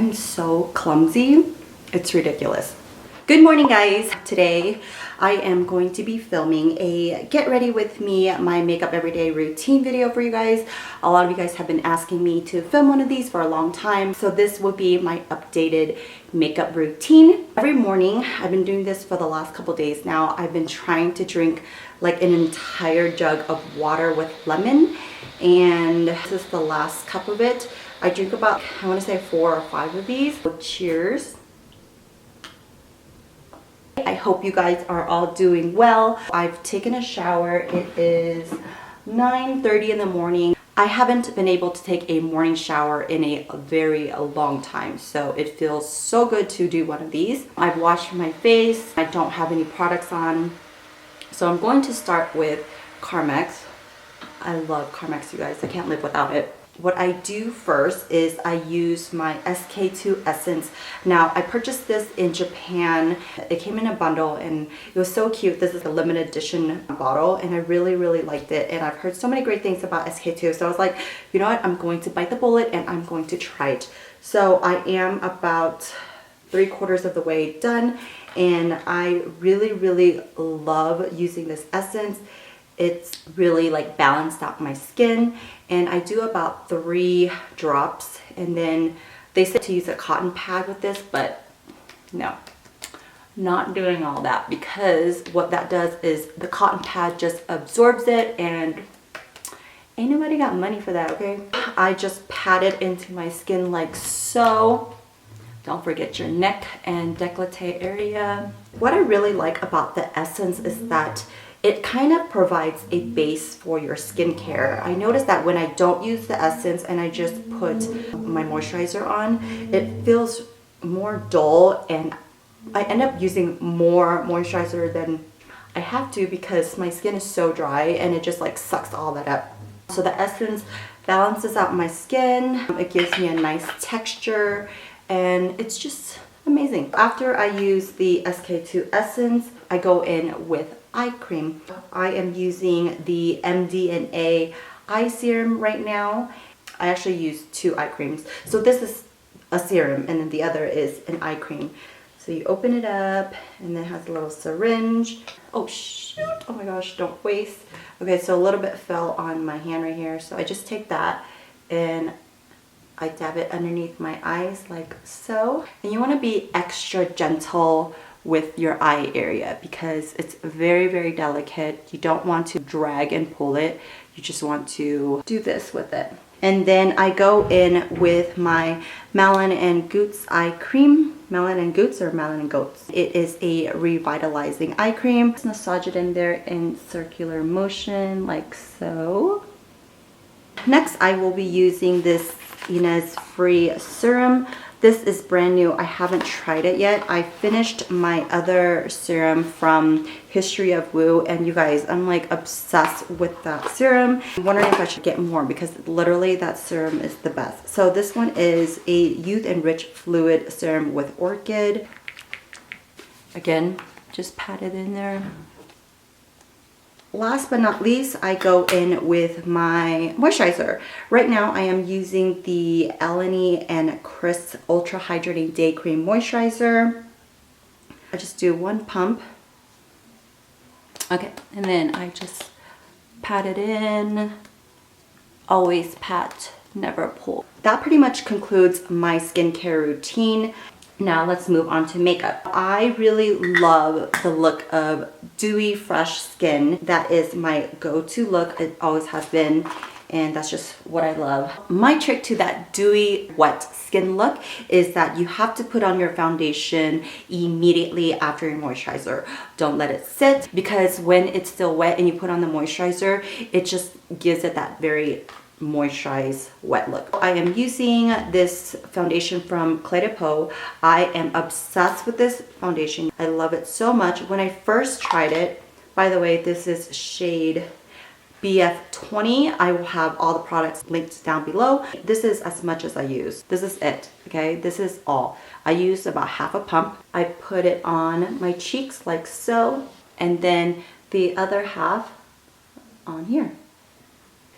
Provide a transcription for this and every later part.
am so clumsy. It's ridiculous. Good morning, guys. Today I am going to be filming a get ready with me my makeup everyday routine video for you guys. A lot of you guys have been asking me to film one of these for a long time, so this will be my updated makeup routine. Every morning, I've been doing this for the last couple days now. I've been trying to drink like an entire jug of water with lemon, and this is the last cup of it. I drink about, I want to say 4 or 5 of these. So cheers. I hope you guys are all doing well. I've taken a shower. It is 9:30 in the morning. I haven't been able to take a morning shower in a very long time, so it feels so good to do one of these. I've washed my face. I don't have any products on, so I'm going to start with Carmex. I love Carmex, you guys. I can't live without it. What I do first is I use my SK2 Essence. Now, I purchased this in Japan. It came in a bundle and it was so cute. This is a limited edition bottle and I really liked it. And I've heard so many great things about SK2. So I was like, you know what? I'm going to bite the bullet and I'm going to try it. So I am about 3/4 of the way done and I really love using this essence. It's really like balanced out my skin, and I do about 3 drops, and then they say to use a cotton pad with this, but no, not doing all that, because what that does is the cotton pad just absorbs it and ain't nobody got money for that, okay? I just pat it into my skin like so. Don't forget your neck and décolleté area. What I really like about the essence is that it kind of provides a base for your skincare. I noticed that when I don't use the essence and I just put my moisturizer on, it feels more dull and I end up using more moisturizer than I have to because my skin is so dry and it just like sucks all that up. So the essence balances out my skin. It gives me a nice texture and it's just amazing. After I use the SK2 Essence, I go in with eye cream. I am using the MD&A eye serum right now. I actually use 2 eye creams. So this is a serum and then the other is an eye cream. So you open it up and then it has a little syringe. Oh shoot, oh my gosh, don't waste. Okay, so a little bit fell on my hand right here. So I just take that and I dab it underneath my eyes like so. And you want to be extra gentle with your eye area because it's very delicate. You don't want to drag and pull it. You just want to do this with it. And then I go in with my Malin and Goots eye cream. Malin and Goots or Malin and Goats. It is a revitalizing eye cream. Just massage it in there in circular motion like so. Next, I will be using this Innisfree serum. This is brand new. I haven't tried it yet. I finished my other serum from History of Woo, and you guys, I'm like obsessed with that serum. I'm wondering if I should get more because literally that serum is the best. So this one is a Youth Enriched Fluid Serum with Orchid. Again, just pat it in there. Last but not least, I go in with my moisturizer. Right now, I am using the Eleni and Chris Ultra Hydrating Day Cream Moisturizer. I just do 1 pump. Okay, and then I just pat it in. Always pat, never pull. That pretty much concludes my skincare routine. Now let's move on to makeup. I really love the look of dewy, fresh skin. That is my go-to look. It always has been, and that's just what I love. My trick to that dewy, wet skin look is that you have to put on your foundation immediately after your moisturizer. Don't let it sit, because when it's still wet and you put on the moisturizer, it just gives it that very moisturized wet look. I am using this foundation from Clé de Peau. I am obsessed with this foundation. I love it so much. When I first tried it, by the way, this is shade BF20. I will have all the products linked down below. This is as much as I use. This is it, okay? This is all. I used about half a pump. I put it on my cheeks like so, and then the other half on here.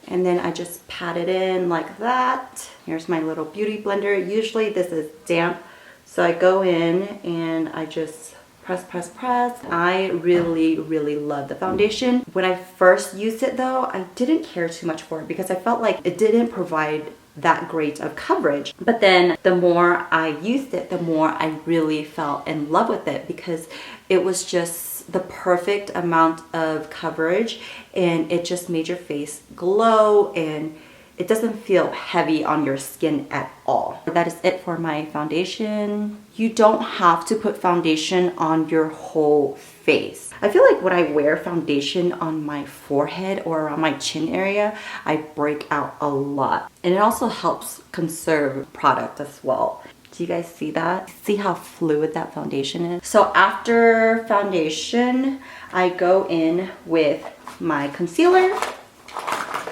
And then I just pat it in like that. Here's my little beauty blender. Usually this is damp, so I go in and I just press, press, press. I really, really love the foundation. When I first used it though, I didn't care too much for it because I felt like it didn't provide that great of coverage. But then the more I used it, the more I really fell in love with it because it was just the perfect amount of coverage and it just made your face glow and it doesn't feel heavy on your skin at all. That is it for my foundation. You don't have to put foundation on your whole face. I feel like when I wear foundation on my forehead or around my chin area, I break out a lot. And it also helps conserve product as well. Do you guys see that? See how fluid that foundation is? So after foundation, I go in with my concealer.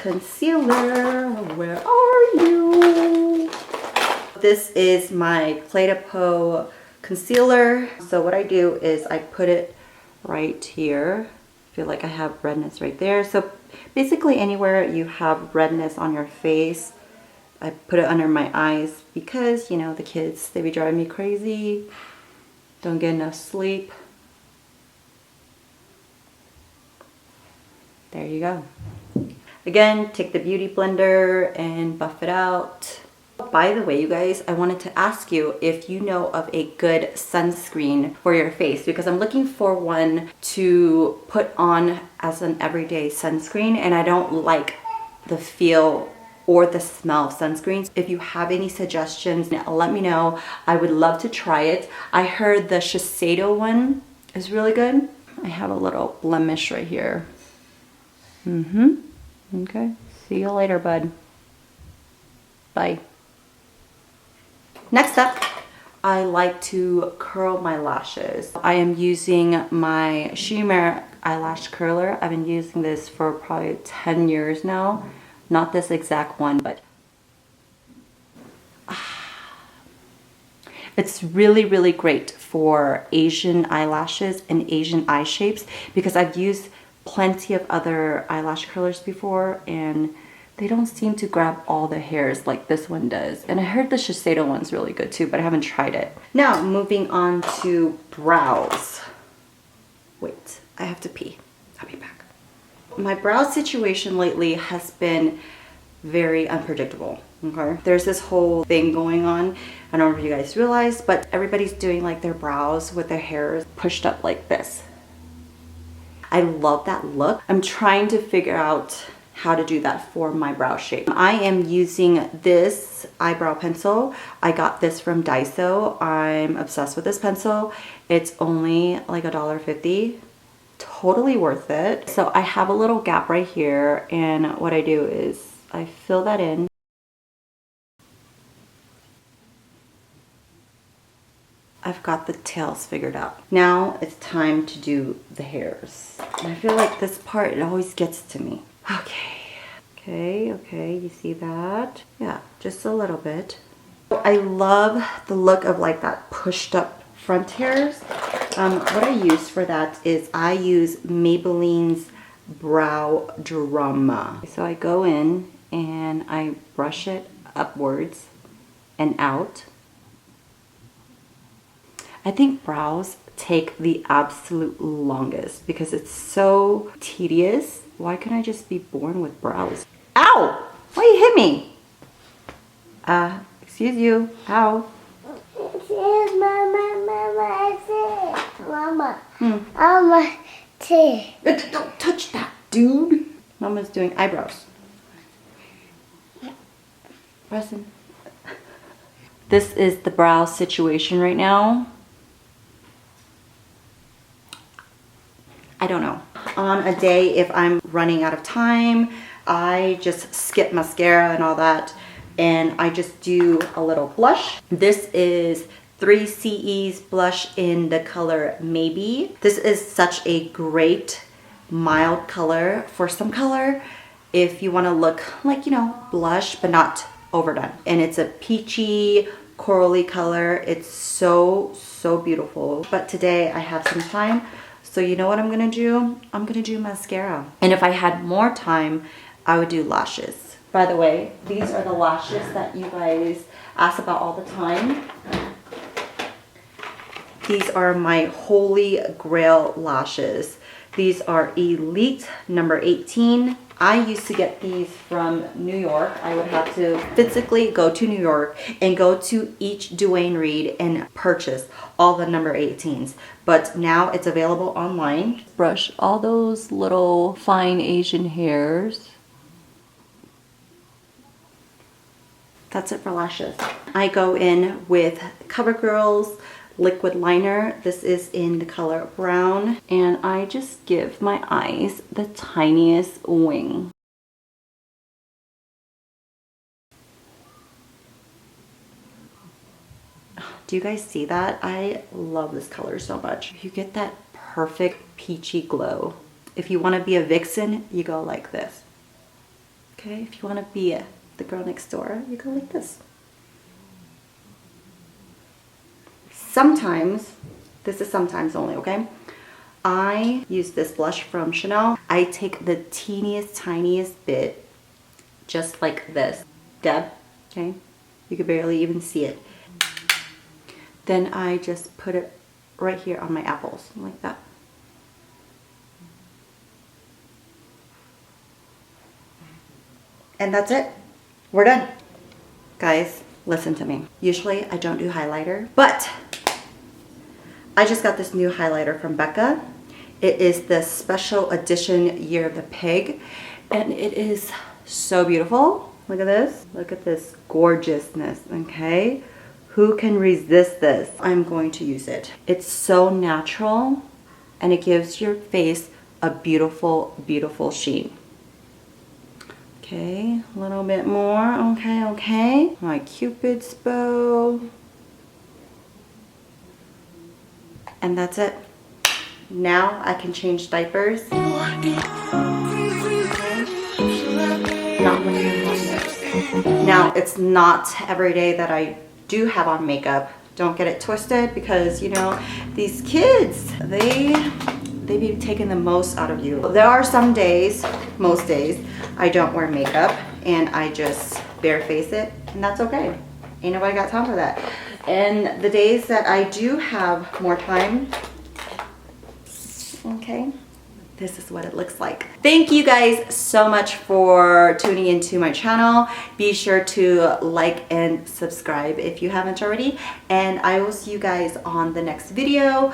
Concealer, where are you? This is my Clé de Peau concealer. So what I do is I put it right here. I feel like I have redness right there. So basically anywhere you have redness on your face, I put it under my eyes because, you know, the kids, they be driving me crazy. Don't get enough sleep. There you go. Again, take the beauty blender and buff it out. By the way, you guys, I wanted to ask you if you know of a good sunscreen for your face because I'm looking for one to put on as an everyday sunscreen and I don't like the feel or the smell of sunscreens. If you have any suggestions, let me know. I would love to try it. I heard the Shiseido one is really good. I have a little blemish right here. Okay, see you later, bud. Bye. Next up, I like to curl my lashes. I am using my Shimmer eyelash curler. I've been using this for probably 10 years now. Not this exact one, but it's really, really great for Asian eyelashes and Asian eye shapes because I've used plenty of other eyelash curlers before and they don't seem to grab all the hairs like this one does. And I heard the Shiseido one's really good too, but I haven't tried it. Now, moving on to brows. Wait, I have to pee. I'll be back. My brow situation lately has been very unpredictable, okay? There's this whole thing going on. I don't know if you guys realize, but everybody's doing like their brows with their hairs pushed up like this. I love that look. I'm trying to figure out how to do that for my brow shape. I am using this eyebrow pencil. I got this from Daiso. I'm obsessed with this pencil. It's only like $1.50. Totally worth it. So I have a little gap right here and what I do is I fill that in. I've got the tails figured out. Now it's time to do the hairs. And I feel like this part, it always gets to me. Okay, you see that? Yeah, just a little bit. I love the look of like that pushed up front hairs. What I use for that is I use Maybelline's Brow Drama. So I go in and I brush it upwards and out. I think brows take the absolute longest because it's so tedious. Why couldn't I just be born with brows? Ow! Why you hit me? Excuse you. Ow. Mama. Mama. Don't touch that, dude. Mama's doing eyebrows. Pressing. This is the brow situation right now. I don't know. On a day, if I'm running out of time, I just skip mascara and all that, and I just do a little blush. This is 3CE's blush in the color Maybe. This is such a great mild color for some color if you want to look like, you know, blush, but not overdone. And it's a peachy, corally color. It's so, so beautiful. But today I have some time. So you know what I'm gonna do? I'm gonna do mascara. And if I had more time, I would do lashes. By the way, these are the lashes that you guys ask about all the time. These are my holy grail lashes. These are Elite number 18. I used to get these from New York. I would have to physically go to New York and go to each Duane Reade and purchase all the number 18s. But now it's available online. Brush all those little fine Asian hairs. That's it for lashes. I go in with CoverGirl's liquid liner. This is in the color brown, and I just give my eyes the tiniest wing. Do you guys see that? I love this color so much. You get that perfect peachy glow. If you want to be a vixen, you go like this. Okay, if you want to be the girl next door, you go like this. Sometimes, this is sometimes only, okay? I use this blush from Chanel. I take the teeniest, tiniest bit, just like this. Deb, okay? You could barely even see it. Then I just put it right here on my apples, like that. And that's it. We're done. Guys, listen to me. Usually I don't do highlighter, but I just got this new highlighter from Becca. It is the special edition Year of the Pig, and it is so beautiful. Look at this. Look at this gorgeousness, okay? Who can resist this? I'm going to use it. It's so natural, and it gives your face a beautiful, beautiful sheen. Okay, a little bit more. Okay, okay. My Cupid's bow. And that's it. Now I can change diapers. Not when you're on this. Now, it's not every day that I do have on makeup. Don't get it twisted, because you know, these kids, they be taking the most out of you. There are some days, most days, I don't wear makeup and I just bareface it, and that's okay. Ain't nobody got time for that. And the days that I do have more time, okay, this is what it looks like. Thank you guys so much for tuning into my channel. Be sure to like and subscribe if you haven't already. And I will see you guys on the next video.